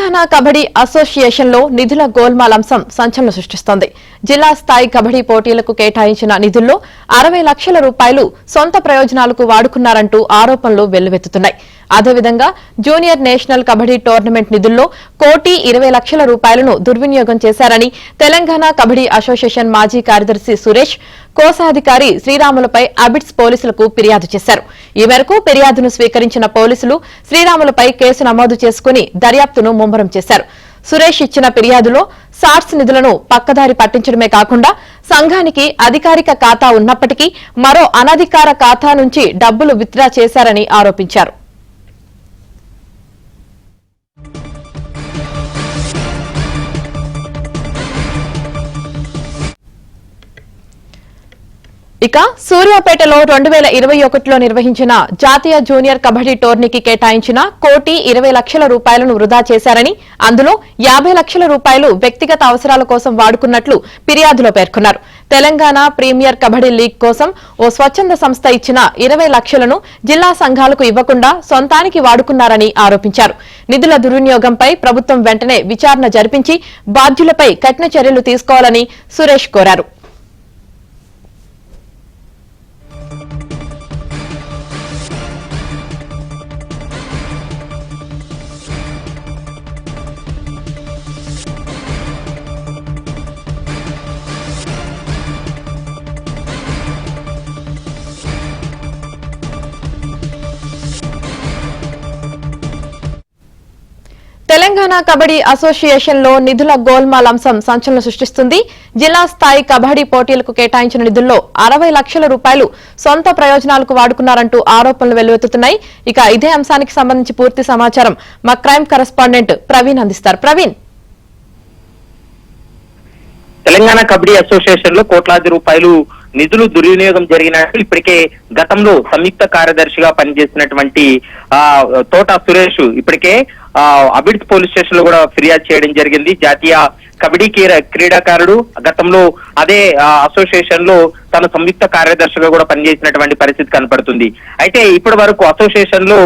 Telangana kabaddi association లో నిధుల గోల్మాల్ అంశం సంచలనం సృష్టిస్తోంది. జిల్లా స్థాయి కబడ్డీ పోటీలకు కేటాయించిన నిధుల్లో 60 లక్షల రూపాయలు సొంత ప్రయోజనాలకు వాడుకున్నారంటూ ఆరోపణలు వెల్లువెత్తుతున్నాయి. అదేవిధంగా జూనియర్ నేషనల్ కబడ్డీ టోర్నమెంట్ నిధుల్లో 1,20 లక్షల రూపాయలను దుర్వినియోగం చేశారని తెలంగాణ కబడ్డీ అసోసియేషన్ మాజీ కార్యదర్శి సురేష్, కోశాధికారి శ్రీరాములపై అబిడ్స్ పోలీసులకు ఫిర్యాదు చేశారు. ఈ మేరకు ఫిర్యాదును స్వీకరించిన పోలీసులు శ్రీరాములపై కేసు నమోదు చేసుకుని దర్యాప్తును ముమ్మరం చేశారు. సురేష్ ఇచ్చిన ఫిర్యాదులో సాట్స్ నిధులను పక్కదారి పట్టించడమే కాకుండా సంఘానికి అధికారిక ఖాతా ఉన్నప్పటికీ మరో అనధికార ఖాతా నుంచి డబ్బులు విత్డ్రా చేశారని ఆరోపించారు. ఇక సూర్యాపేటలో 2021లో నిర్వహించిన జాతీయ జూనియర్ కబడ్డీ టోర్నీకి కేటాయించిన 1,20 లక్షల రూపాయలను వృధా చేశారని, అందులో 50 లక్షల రూపాయలు వ్యక్తిగత అవసరాల కోసం వాడుకున్నట్లు ఫిర్యాదులో పేర్కొన్నారు. తెలంగాణ ప్రీమియర్ కబడ్డీ లీగ్ కోసం ఓ స్వచ్ఛంద సంస్థ ఇచ్చిన 20 లక్షలను జిల్లా సంఘాలకు ఇవ్వకుండా సొంతానికి వాడుకున్నారని ఆరోపించారు. నిధుల దుర్వినియోగంపై ప్రభుత్వం వెంటనే విచారణ జరిపించి బాధ్యులపై కఠిన చర్యలు తీసుకోవాలని సురేష్ కోరారు. తెలంగాణ కబడ్డీ అసోసియేషన్ లో నిధుల గోల్మాల్ అంశం సంచలనం సృష్టిస్తుంది. జిల్లా స్థాయి కబడ్డీ పోటీలకు కేటాయించిన నిధుల్లో 60 లక్షల రూపాయలు సొంత ప్రయోజనాలకు వాడుకున్నారంటూ ఆరోపణలు వెల్లువెత్తుతున్నాయి. ఇక ఇదే అంశానికి సంబంధించి పూర్తి సమాచారం మా క్రైమ్ కరెస్పాండెంట్ ప్రవీణ్ అందిస్తారు. ప్రవీణ్, తెలంగాణ కబడ్డీ అసోసియేషన్ లో కోట్లాది రూపాయలు నిధులు దుర్వినియోగం జరిగినట్టు ఇప్పటికే గతంలో సంయుక్త కార్యదర్శిగా పనిచేసినటువంటి తోట సురేష్ ఇప్పటికే అబిడ్స్ పోలీస్ స్టేషన్ లో కూడా ఫిర్యాదు చేయడం జరిగింది. జాతీయ కబడ్డీ క్రీడాకారుడు గతంలో అదే అసోసియేషన్ లో తన సంయుక్త కార్యదర్శిగా కూడా పనిచేసినటువంటి పరిస్థితి కనపడుతుంది. అయితే ఇప్పటి వరకు అసోసియేషన్ లో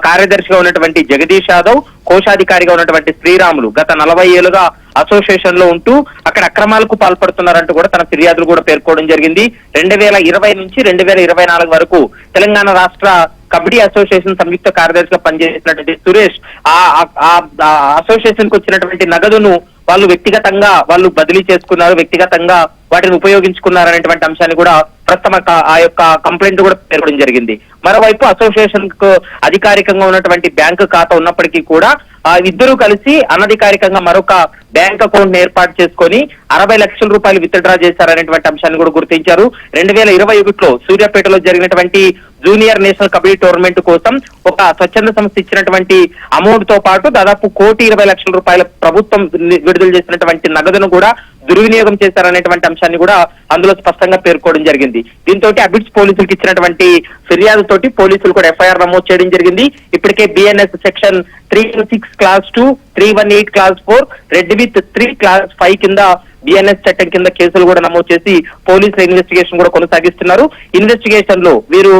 కార్యదర్శిగా ఉన్నటువంటి జగదీష్ యాదవ్, కోశాధికారిగా ఉన్నటువంటి శ్రీరాములు గత 40 ఏళ్లుగా అసోసియేషన్ లో ఉంటూ అక్కడ అక్రమాలకు పాల్పడుతున్నారంటూ కూడా తన ఫిర్యాదులు కూడా పేర్కోవడం జరిగింది. 2020 నుంచి 2024 వరకు తెలంగాణ రాష్ట్ర కబడ్డీ అసోసియేషన్ సంయుక్త కార్యదర్శిగా పనిచేసినటువంటి సురేష్ ఆ అసోసియేషన్ కు వచ్చినటువంటి నగదును వాళ్ళు వ్యక్తిగతంగా బదిలీ చేసుకున్నారు, వ్యక్తిగతంగా వాటిని ఉపయోగించుకున్నారనేటువంటి అంశాన్ని కూడా ప్రస్తుతం ఆ యొక్క కంప్లైంట్ కూడా పేర్కొనడం జరిగింది. మరోవైపు అసోసియేషన్ కు అధికారికంగా ఉన్నటువంటి బ్యాంకు ఖాతా ఉన్నప్పటికీ కూడా ఇద్దరు కలిసి అనధికారికంగా మరొక బ్యాంక్ అకౌంట్ ఏర్పాటు చేసుకొని 60 లక్షల రూపాయలు విత్డ్రా చేశారనేటువంటి అంశాన్ని కూడా గుర్తించారు. 2021లో సూర్యాపేటలో జరిగినటువంటి జూనియర్ నేషనల్ కబడ్డీ టోర్నమెంట్ కోసం ఒక స్వచ్ఛంద సంస్థ ఇచ్చినటువంటి అమౌంట్ తో పాటు దాదాపు 1,20 లక్షల రూపాయల ప్రభుత్వం విడుదల చేసినటువంటి నగదును కూడా దుర్వినియోగం చేశారనేటువంటి అంశాన్ని కూడా అందులో స్పష్టంగా పేర్కోవడం జరిగింది. దీంతో అబిడ్స్ పోలీసులకు ఇచ్చినటువంటి ఫిర్యాదుతోటి పోలీసులు కూడా ఎఫ్ఐఆర్ నమోదు చేయడం జరిగింది. ఇప్పటికే BNS section 316 class 2, 318 class 4, red with 3 class 5 కింద బిఎన్ఎస్ చట్టం కింద కేసులు కూడా నమోదు చేసి పోలీసుల ఇన్వెస్టిగేషన్ కూడా కొనసాగిస్తున్నారు. ఇన్వెస్టిగేషన్ లో వీరు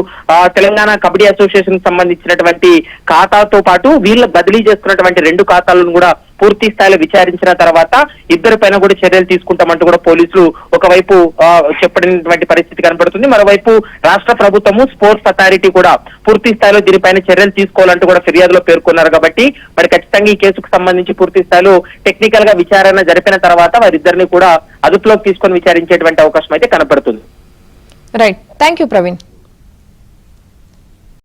తెలంగాణ కబడ్డీ అసోసియేషన్ సంబంధించినటువంటి ఖాతాతో పాటు వీళ్ళ బదిలీ చేసుకున్నటువంటి 2 ఖాతాలను కూడా పూర్తి స్థాయిలో విచారించిన తర్వాత ఇద్దరి పైన కూడా చర్యలు తీసుకుంటామంటూ కూడా పోలీసులు ఒకవైపు చెప్పినటువంటి పరిస్థితి కనబడుతుంది. మరోవైపు రాష్ట్ర ప్రభుత్వము స్పోర్ట్స్ అథారిటీ కూడా పూర్తి స్థాయిలో దీనిపైన చర్యలు తీసుకోవాలంటూ కూడా ఫిర్యాదులో పేర్కొన్నారు. కాబట్టి మరి ఖచ్చితంగా ఈ కేసుకు సంబంధించి పూర్తి స్థాయిలో టెక్నికల్ గా విచారణ జరిపిన తర్వాత వారిద్దరిని కూడా అదుపులోకి తీసుకొని విచారించేటువంటి అవకాశం అయితే కనపడుతుంది. Right, thank you Praveen.